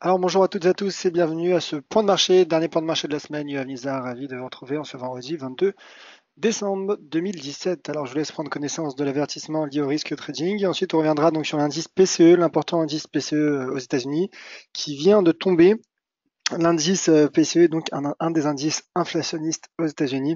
Alors bonjour à toutes et à tous et bienvenue à ce point de marché, dernier point de marché de la semaine. Yoav Nizar, ravi de vous retrouver en ce vendredi 22 décembre 2017. Alors je vous laisse prendre connaissance de l'avertissement lié au risque trading. Et ensuite on reviendra donc sur l'indice PCE, l'important indice PCE aux États-Unis, qui vient de tomber. L'indice PCE est donc un des indices inflationnistes aux États-Unis.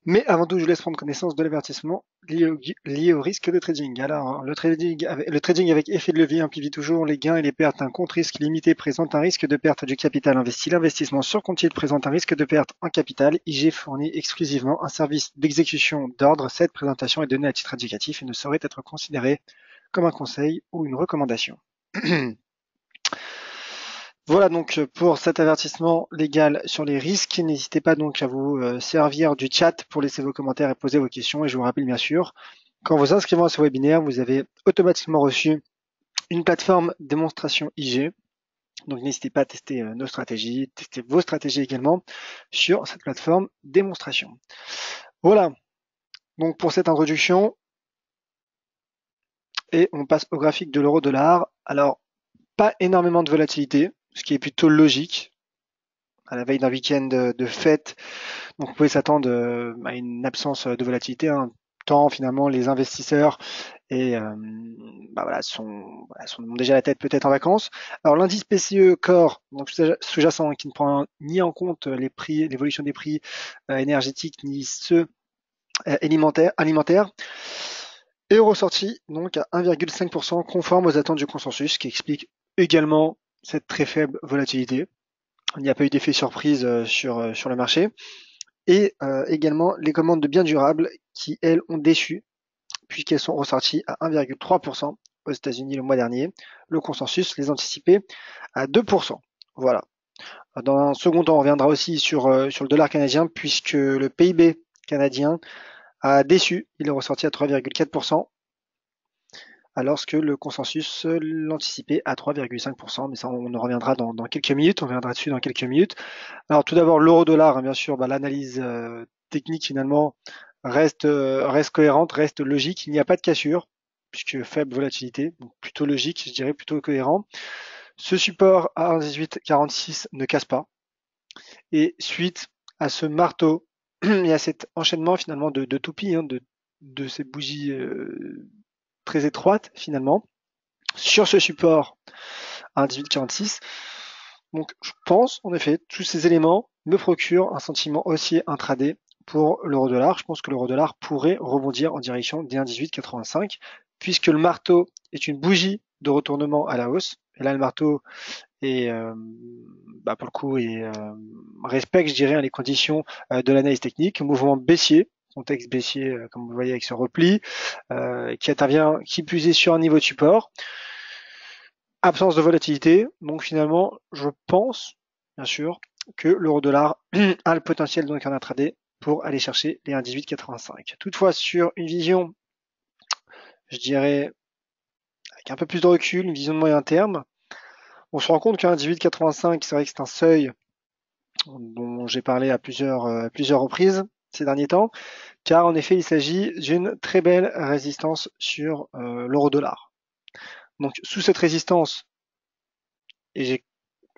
Mais avant tout, je vous laisse prendre connaissance de l'avertissement lié au risque de trading. Alors, le trading avec effet de levier amplifie toujours les gains et les pertes. Un compte risque limité présente un risque de perte du capital investi. L'investissement sur compte titre présente un risque de perte en capital. IG fournit exclusivement un service d'exécution d'ordre. Cette présentation est donnée à titre indicatif et ne saurait être considérée comme un conseil ou une recommandation. Voilà donc pour cet avertissement légal sur les risques. N'hésitez pas donc à vous servir du chat pour laisser vos commentaires et poser vos questions. Et je vous rappelle bien sûr, qu'en vous inscrivant à ce webinaire, vous avez automatiquement reçu une plateforme démonstration IG. Donc n'hésitez pas à tester nos stratégies, tester vos stratégies également sur cette plateforme démonstration. Voilà donc pour cette introduction. Et on passe au graphique de l'euro-dollar. Alors, pas énormément de volatilité, ce qui est plutôt logique à la veille d'un week-end de fête. Donc vous pouvez s'attendre à une absence de volatilité, hein, tant finalement les investisseurs et sont déjà la tête peut-être en vacances. Alors l'indice PCE Core, donc sous-jacent, qui ne prend ni en compte les prix, l'évolution des prix énergétiques ni ceux alimentaires, est ressorti donc à 1,5% conforme aux attentes du consensus, ce qui explique également cette très faible volatilité. Il n'y a pas eu d'effet surprise sur le marché. Et également les commandes de biens durables qui, elles, ont déçu, puisqu'elles sont ressorties à 1,3% aux États-Unis le mois dernier. Le consensus les anticipait à 2%. Voilà. Dans un second temps, on reviendra aussi sur le dollar canadien, puisque le PIB canadien a déçu. Il est ressorti à 3,4%, alors que le consensus l'anticipait à 3,5%. Mais ça, on en reviendra dans quelques minutes. On reviendra dessus dans quelques minutes. Alors tout d'abord, l'euro-dollar, bien sûr, l'analyse technique finalement reste cohérente, reste logique. Il n'y a pas de cassure, puisque faible volatilité, donc plutôt logique, je dirais plutôt cohérent. Ce support à 1,1846 ne casse pas. Et suite à ce marteau et à cet enchaînement finalement de toupies, hein, de ces bougies très étroites finalement, sur ce support à 1,1846, donc je pense en effet tous ces éléments me procurent un sentiment haussier intraday pour l'euro-dollar. Je pense que l'euro-dollar pourrait rebondir en direction des 1,1885 puisque le marteau est une bougie de retournement à la hausse. Et là, le marteau est, pour le coup, respecte, je dirais, les conditions de l'analyse technique. Mouvement baissier, contexte baissier, comme vous voyez avec ce repli, qui intervient, qui plus est sur un niveau de support. Absence de volatilité, donc finalement, je pense, bien sûr, que l'euro-dollar a le potentiel donc en intraday pour aller chercher les 1,1885. Toutefois, sur une vision, je dirais, avec un peu plus de recul, une vision de moyen terme, on se rend compte qu'un 1,1885, c'est vrai que c'est un seuil dont j'ai parlé à plusieurs reprises ces derniers temps, car en effet, il s'agit d'une très belle résistance sur l'euro-dollar. Donc, sous cette résistance, et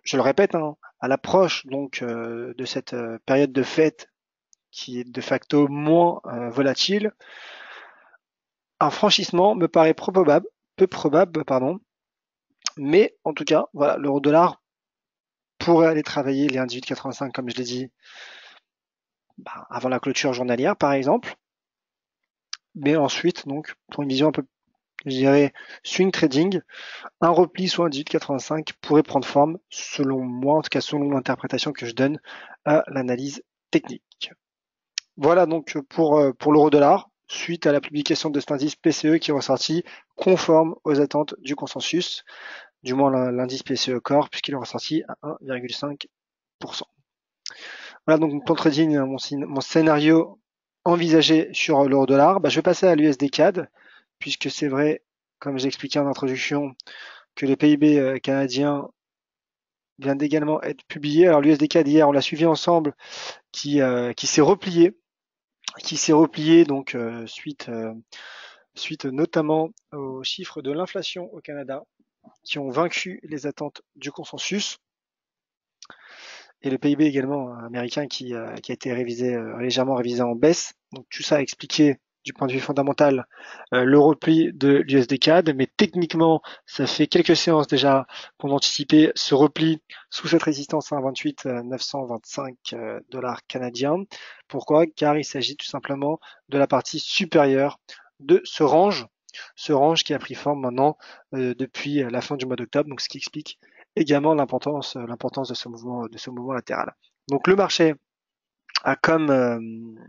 je le répète, hein, à l'approche donc de cette période de fête qui est de facto moins volatile, un franchissement me paraît peu probable, pardon, mais en tout cas, voilà, l'euro-dollar pourrait aller travailler les 1,1885 comme je l'ai dit avant la clôture journalière par exemple, mais ensuite donc pour une vision un peu, je dirais, swing trading, un repli sur 1,1885 pourrait prendre forme selon moi, en tout cas selon l'interprétation que je donne à l'analyse technique. Voilà donc pour l'euro-dollar, suite à la publication de cet indice PCE qui est ressorti conforme aux attentes du consensus, du moins l'indice PCE Core, puisqu'il est ressorti à 1,5%. Voilà donc mon plan de trading, mon scénario envisagé sur l'euro-dollar. Je vais passer à l'USD CAD, puisque c'est vrai, comme j'ai expliqué en introduction, que le PIB canadien vient d'également être publié. Alors l'USD CAD hier, on l'a suivi ensemble, qui s'est replié donc suite notamment aux chiffres de l'inflation au Canada. qui ont vaincu les attentes du consensus, et le PIB également américain qui a été révisé, légèrement révisé en baisse. Donc tout ça a expliqué du point de vue fondamental le repli de l'USD CAD, mais techniquement ça fait quelques séances déjà pour anticiper ce repli sous cette résistance à 1,28 925 dollars canadiens. Pourquoi? Car il s'agit tout simplement de la partie supérieure de ce range qui a pris forme maintenant depuis la fin du mois d'octobre, donc ce qui explique également l'importance de ce mouvement latéral. Donc le marché a comme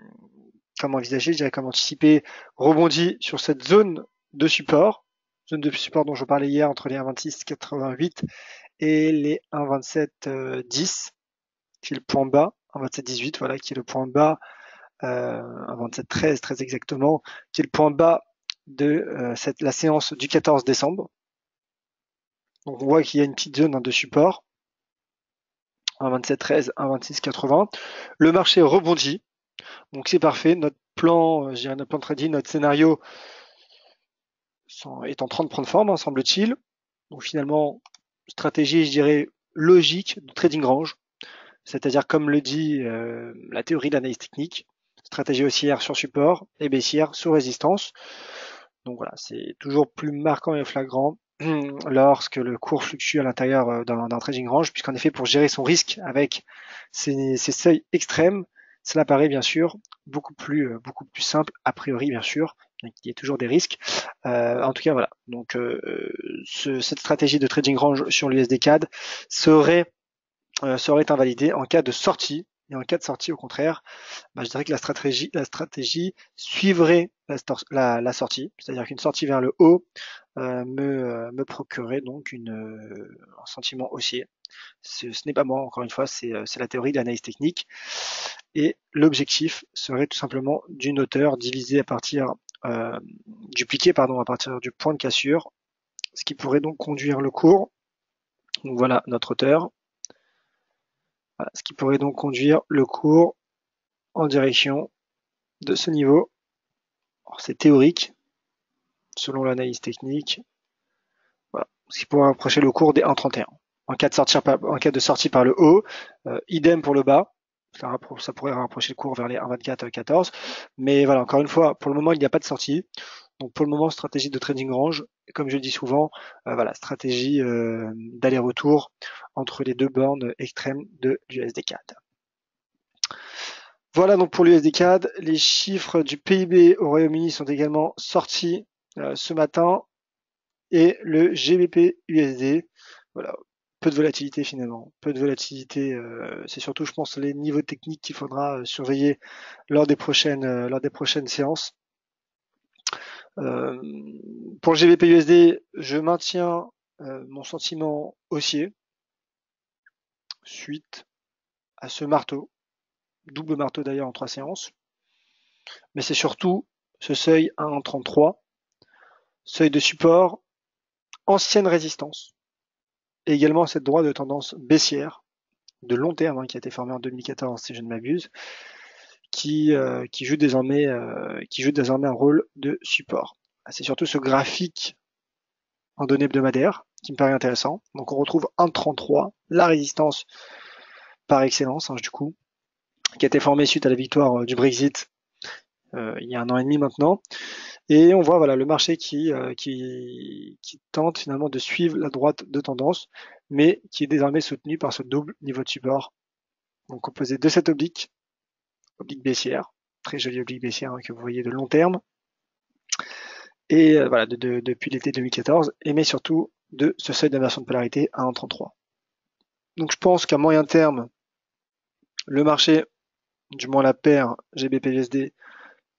envisagé, je dirais comme anticipé, rebondi sur cette zone de support dont je parlais hier entre les 1,2688 et les 1,2710, qui est le point bas, 1,2718, voilà, qui est le point bas, 1,2713 très exactement, qui est le point bas de la séance du 14 décembre. Donc on voit qu'il y a une petite zone de support, 1,2713, 1,2680. Le marché rebondit, donc c'est parfait. Notre plan, notre plan de trading, notre scénario est en train de prendre forme, semble-t-il. Donc finalement, stratégie, je dirais, logique de trading range, c'est-à-dire comme le dit la théorie de l'analyse technique, stratégie haussière sur support et baissière sur résistance. Donc voilà, c'est toujours plus marquant et flagrant lorsque le cours fluctue à l'intérieur d'un trading range, puisqu'en effet, pour gérer son risque avec ces seuils extrêmes, cela paraît bien sûr beaucoup plus simple, a priori bien sûr, il y a toujours des risques. En tout cas, voilà. Donc, cette stratégie de trading range sur l'USD CAD serait invalidée en cas de sortie. Et en cas de sortie, au contraire, je dirais que la stratégie suivrait la sortie, c'est-à-dire qu'une sortie vers le haut me procurerait donc un sentiment haussier. Ce n'est pas moi, encore une fois, c'est la théorie de l'analyse technique. Et l'objectif serait tout simplement d'une hauteur divisée à partir du piqué, à partir du point de cassure, ce qui pourrait donc conduire le cours. Donc voilà notre hauteur. Voilà, ce qui pourrait donc conduire le cours en direction de ce niveau. C'est théorique, selon l'analyse technique. Voilà, ce qui pourrait rapprocher le cours des 1,31. En cas de sortie par le haut, idem pour le bas. Ça pourrait rapprocher le cours vers les 1,24-14. Mais voilà, encore une fois, pour le moment, il n'y a pas de sortie. Donc pour le moment, stratégie de trading range, comme je le dis souvent, voilà, stratégie d'aller-retour entre les deux bornes extrêmes de l'USD CAD. Voilà donc pour l'USD CAD. Les chiffres du PIB au Royaume-Uni sont également sortis ce matin. Et le GBP USD, voilà, peu de volatilité finalement. Peu de volatilité, c'est surtout, je pense, les niveaux techniques qu'il faudra surveiller lors des prochaines séances. Pour le GBP USD, je maintiens mon sentiment haussier suite à ce marteau, double marteau d'ailleurs en 3 séances. Mais c'est surtout ce seuil à 1,33, seuil de support, ancienne résistance, et également cette droite de tendance baissière de long terme qui a été formée en 2014 si je ne m'abuse, qui joue désormais un rôle de support. C'est surtout ce graphique en données hebdomadaires qui me paraît intéressant. Donc on retrouve 1,33, la résistance par excellence du coup, qui a été formée suite à la victoire du Brexit il y a 1 an et demi maintenant. Et on voit voilà le marché qui tente finalement de suivre la droite de tendance, mais qui est désormais soutenu par ce double niveau de support. Donc composé de cette oblique baissière, très jolie oblique baissière que vous voyez de long terme, et voilà depuis l'été 2014, mais surtout de ce seuil d'inversion de polarité à 1,33. Donc je pense qu'à moyen terme, le marché, du moins la paire GBP-USD,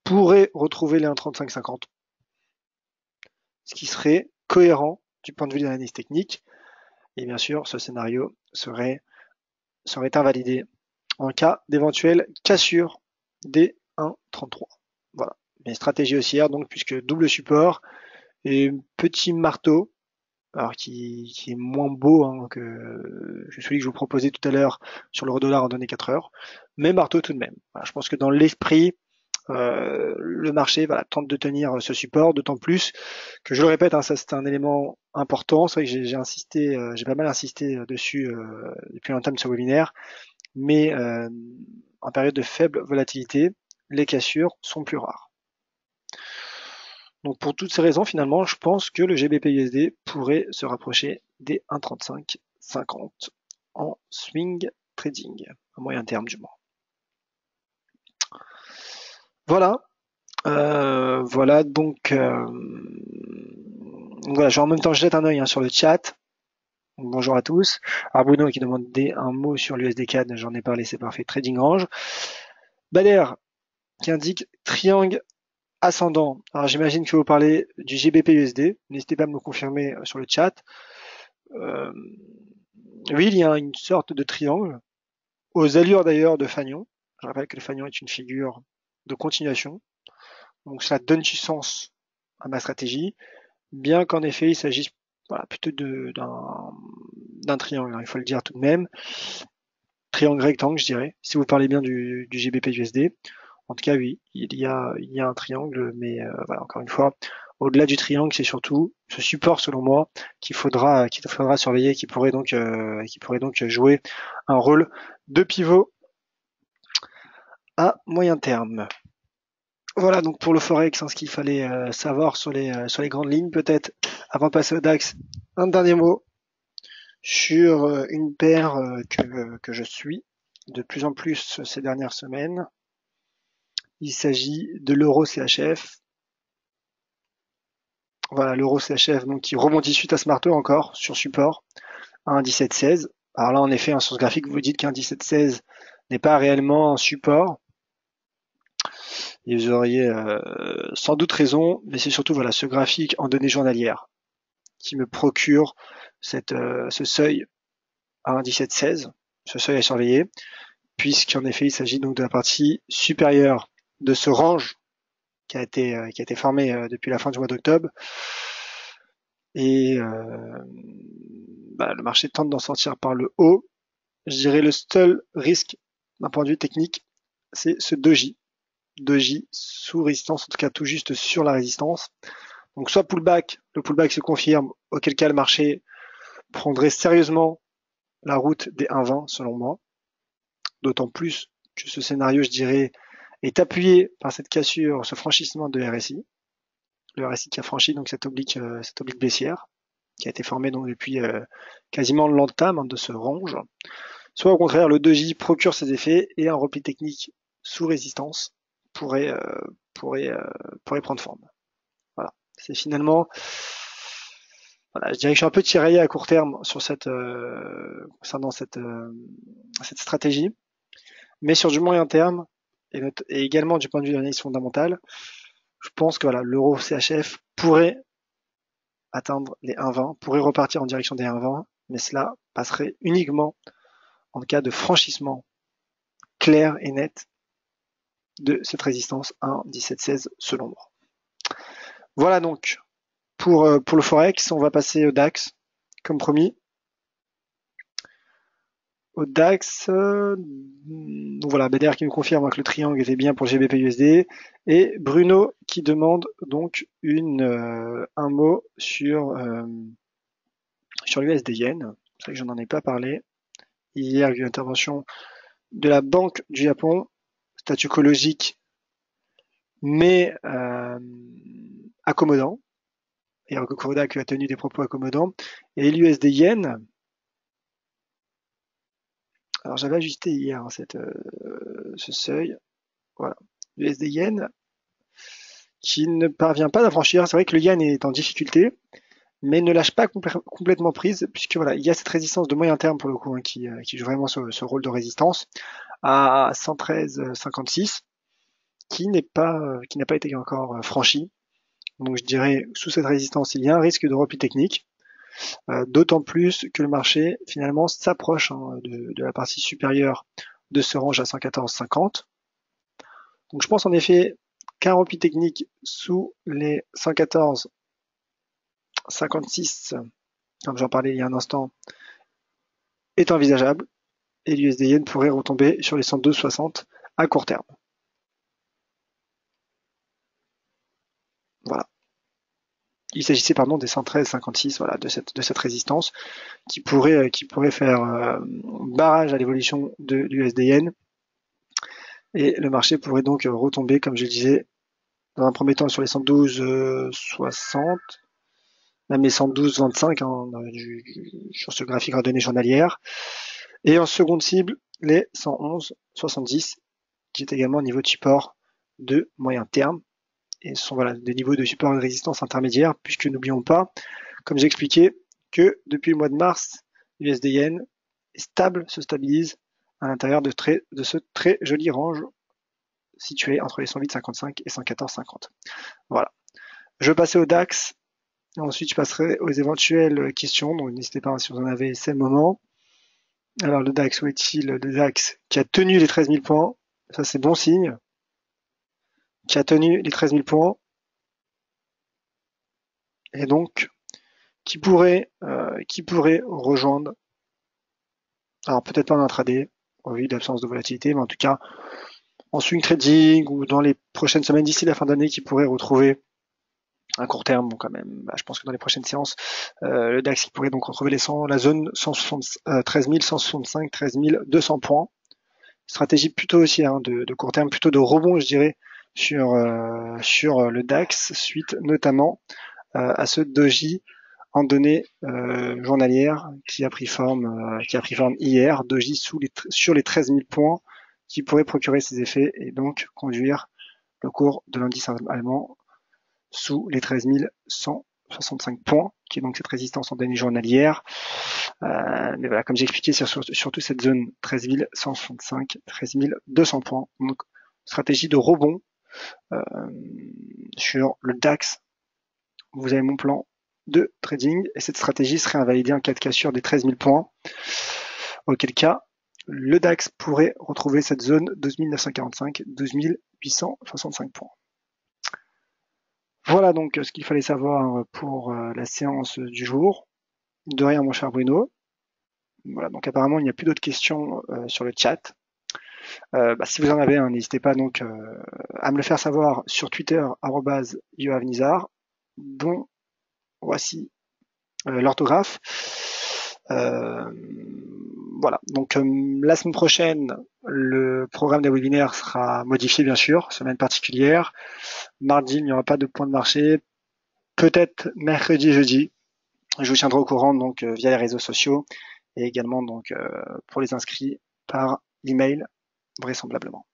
pourrait retrouver les 1,3550, ce qui serait cohérent du point de vue de l'analyse technique. Et bien sûr, ce scénario serait invalidé en cas d'éventuelle cassure des 1,33. Voilà. Mais stratégie haussière, donc, puisque double support et petit marteau, alors qui est moins beau que celui que je vous proposais tout à l'heure sur l'euro-dollar en données 4 heures, mais marteau tout de même. Voilà, je pense que dans l'esprit, le marché voilà, tente de tenir ce support, d'autant plus que je le répète, hein, ça c'est un élément important. C'est vrai que j'ai insisté, j'ai pas mal insisté dessus depuis longtemps de ce webinaire, mais en période de faible volatilité, les cassures sont plus rares. Donc pour toutes ces raisons, finalement, je pense que le GBP/USD pourrait se rapprocher des 1,3550 en swing trading, à moyen terme du moins. Voilà. Voilà, donc voilà, en même temps je jette un œil sur le chat. Donc, bonjour à tous. Alors Bruno qui demande un mot sur l'USD-CAD, j'en ai parlé, c'est parfait. Trading range. Bader qui indique triangle ascendant. Alors j'imagine que vous parlez du GBP/USD. N'hésitez pas à me le confirmer sur le chat. Oui, il y a une sorte de triangle, aux allures d'ailleurs de Fagnon. Je rappelle que le Fagnon est une figure de continuation. Donc cela donne du sens à ma stratégie, bien qu'en effet il s'agisse plutôt d'un triangle, hein, il faut le dire tout de même. Triangle rectangle, je dirais, si vous parlez bien du GBP/USD. En tout cas, oui, il y a un triangle, mais voilà, encore une fois, au-delà du triangle, c'est surtout ce support, selon moi, qu'il faudra surveiller, qui pourrait donc jouer un rôle de pivot à moyen terme. Voilà donc pour le Forex, ce qu'il fallait savoir sur les grandes lignes. Peut-être, avant de passer au DAX, un dernier mot sur une paire que je suis de plus en plus ces dernières semaines. Il s'agit de l'euro CHF. Voilà, l'euro CHF donc, qui rebondit suite à ce marteau encore sur support à 1,1716. Alors là, en effet, en source graphique, vous dites qu'un 17,16 n'est pas réellement un support. Et vous auriez sans doute raison, mais c'est surtout voilà, ce graphique en données journalières qui me procure ce seuil à 1,1716, ce seuil à surveiller, puisqu'en effet il s'agit donc de la partie supérieure de ce range qui a été formé depuis la fin du mois d'octobre. Et le marché tente d'en sortir par le haut. Je dirais le seul risque d'un point de vue technique, c'est ce doji. Doji sous résistance, en tout cas tout juste sur la résistance. Donc soit pullback, le pullback se confirme, auquel cas le marché prendrait sérieusement la route des 1,20 selon moi. D'autant plus que ce scénario, je dirais, est appuyé par cette cassure, ce franchissement de RSI. Le RSI qui a franchi donc cette oblique baissière, qui a été formée donc depuis quasiment l'entame de ce range. Soit au contraire, le doji procure ses effets et un repli technique sous résistance pourrait prendre forme. Voilà. C'est finalement, voilà, je dirais que je suis un peu tiraillé à court terme sur concernant cette stratégie, mais sur du moyen terme et également du point de vue de l'analyse fondamentale, je pense que voilà, l'euro CHF pourrait atteindre les 1,20, pourrait repartir en direction des 1,20, mais cela passerait uniquement en cas de franchissement clair et net de cette résistance 1,1716 selon moi. Voilà donc pour le Forex. On va passer au DAX, comme promis. Au DAX, donc voilà, BDR qui nous confirme que le triangle était bien pour le GBP/USD, et Bruno qui demande donc un mot sur l'USD Yen. C'est vrai que je n'en ai pas parlé. Hier, il y a eu une intervention de la Banque du Japon, statut logique, mais accommodant. Et Kuroda qui a tenu des propos accommodants. Et l'USD Yen, alors j'avais ajusté hier ce seuil. Voilà. L'USD Yen qui ne parvient pas à franchir. C'est vrai que le Yen est en difficulté, mais ne lâche pas complètement prise, puisque voilà, il y a cette résistance de moyen terme pour le coup, qui joue vraiment ce rôle de résistance à 113,56, qui n'a pas été encore franchi. Donc je dirais sous cette résistance, il y a un risque de repli technique, d'autant plus que le marché finalement s'approche de la partie supérieure de ce range à 114,50. Donc je pense en effet qu'un repli technique sous les 114,56, comme j'en parlais il y a un instant, est envisageable, et l'USD Yen pourrait retomber sur les 112,60 à court terme. Voilà. Il s'agissait pardon des 113,56, voilà, de cette résistance qui pourrait faire barrage à l'évolution de l'USD-Yen. Et le marché pourrait donc retomber, comme je disais, dans un premier temps sur les 112,60, même les 112,25 hein, sur ce graphique randonnée journalière. Et en seconde cible, les 111,70, qui est également un niveau de support de moyen terme. Et ce sont voilà, des niveaux de support et de résistance intermédiaires, puisque n'oublions pas, comme j'ai expliqué, que depuis le mois de mars, l'USD-Yen est stable, se stabilise à l'intérieur de ce très joli range situé entre les 108,55 et 114,50. Voilà. Je passais au DAX. Ensuite, je passerai aux éventuelles questions. Donc, n'hésitez pas si vous en avez, c'est le moment. Alors, le DAX, où est-il? Le DAX qui a tenu les 13 000 points. Ça, c'est bon signe. Qui a tenu les 13 000 points. Et donc, qui pourrait rejoindre, alors peut-être pas en intraday, au vu de l'absence de volatilité, mais en tout cas, en swing trading ou dans les prochaines semaines d'ici la fin d'année, qui pourrait retrouver un court terme, bon quand même, je pense que dans les prochaines séances, le DAX qui pourrait donc retrouver la zone 13 165, 13 200 points. Stratégie plutôt haussière de court terme, plutôt de rebond, je dirais, sur le DAX, suite notamment à ce doji en données journalières qui a pris forme hier, doji sur les 13 000 points, qui pourrait procurer ces effets et donc conduire le cours de l'indice allemand sous les 13 165 points, qui est donc cette résistance en données journalières. Mais voilà, comme j'ai expliqué, c'est surtout cette zone 13 165, 13 200 points. Donc, stratégie de rebond sur le DAX. Vous avez mon plan de trading et cette stratégie serait invalidée en cas de cassure des 13 000 points. Auquel cas, le DAX pourrait retrouver cette zone 12 945, 12 865 points. Voilà donc ce qu'il fallait savoir pour la séance du jour. De rien, mon cher Bruno. Voilà, donc apparemment, il n'y a plus d'autres questions sur le chat. Si vous en avez, n'hésitez pas donc à me le faire savoir sur Twitter, @yoavnizar, dont voici l'orthographe. Voilà, donc la semaine prochaine, le programme des webinaires sera modifié bien sûr, semaine particulière. Mardi, il n'y aura pas de point de marché. Peut-être mercredi, jeudi. Je vous tiendrai au courant donc via les réseaux sociaux et également donc pour les inscrits par email vraisemblablement.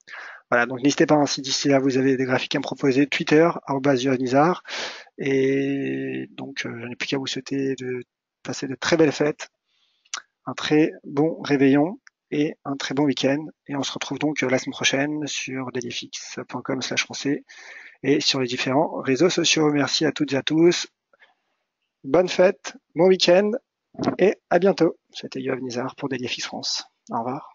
Voilà, donc n'hésitez pas si d'ici là vous avez des graphiques à me proposer, Twitter @yohanizar et donc je n'ai plus qu'à vous souhaiter de passer de très belles fêtes, un très bon réveillon et un très bon week-end et on se retrouve donc la semaine prochaine sur dailyfix.com/français et sur les différents réseaux sociaux. Merci à toutes et à tous. Bonne fête, bon week-end et à bientôt. C'était Yoav Nizar pour Dailyfix France. Au revoir.